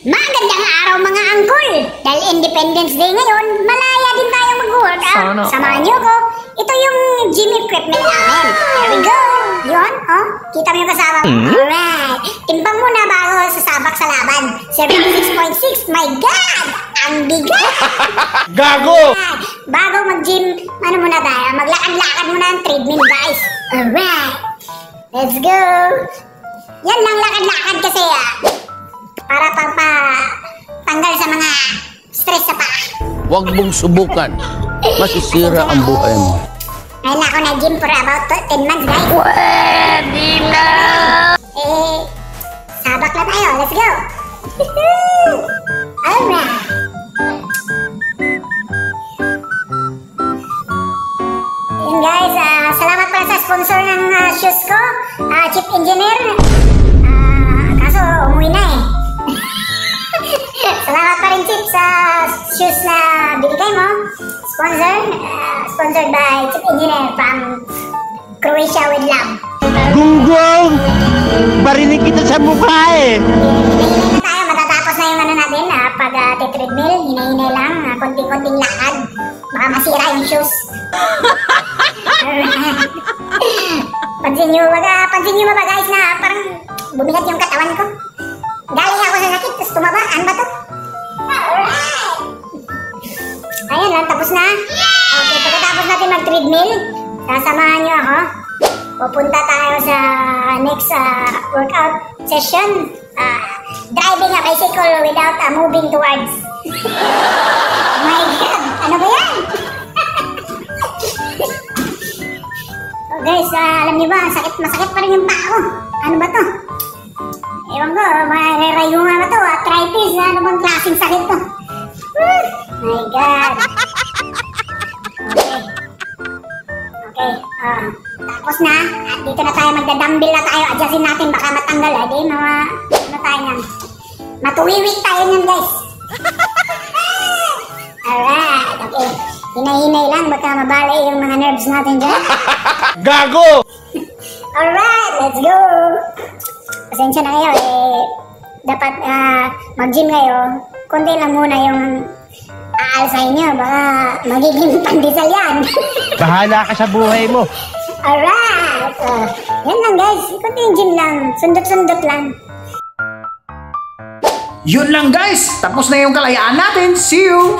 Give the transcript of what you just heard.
Magandang araw mga angkol! Dahil Independence Day ngayon, malaya din tayong mag-workout. Samahan niyo ko. Ito yung gym equipment namin. There we go! Yun, oh. Kita mo yung kasama ko? Alright. Timbang muna bago sasabak sa laban. 76.6. My God! Ang bigat! Gago! Bago mag-gym, ano muna tayo? Maglakad-lakad muna ang treadmill, guys. Alright. Let's go! Yan lang lakad-lakad kasi para tanggal sa mga stress sa paa. Huwag mong subukan. Masisira ang buhay mo. Ngayon ako nag-gym for about 10 months, guys. Pwede na! Sabak na tayo. Let's go! Alright! Yun guys, salamat pala sa sponsor ng shoes ko, Chief Engineer. Kaso umuwi na eh. Salamat pa rin Chief sa shoes na binigay mo. Sponsored by Chief Engineer from Croatia with love. Gunggong! Barinig kita sa mukha eh! Hinay tayo, matatapos na yung ano natin, pag-treadmill, hinay-hinay lang, konting-konting lakad. Baka masira yung shoes. Pansin nyo ba guys na parang bumigat yung katawan ko? Galing ako sa sakit, tapos tumaba. Ano ba to? Ayun lang, tapos na. Okay, pagkatapos natin mag-treadmill, sasamahan nyo ako. Pupunta tayo sa next workout session. Driving a bicycle without moving towards. My God, ano ba yan? Oh guys, alam niyo ba, masakit pa rin yung paa ko. Ano ba to? Ewan ko, marerayungan na to, arthritis, ano bang klaseng sakit to? My God. Okay, tapos na, at dito na tayo, magdadumbbell na tayo, adjustin natin, baka matanggal, di, ano tayo yan? Matuwiwik tayo yan guys. Alright, okay. Hinay-hinay lang, baka mabali yung mga nerves natin dyan. Gago! Alright, let's go! Pasensya na kayo, dapat mag-gym kayo. Kunti lang muna yung aalsay nyo, baka magiging pandesal yan. Bahala ka sa buhay mo. Alright! Yan lang guys, kunti yung gym lang, sundot-sundot lang. Yun lang guys, tapos na yung kalayaan natin. See you!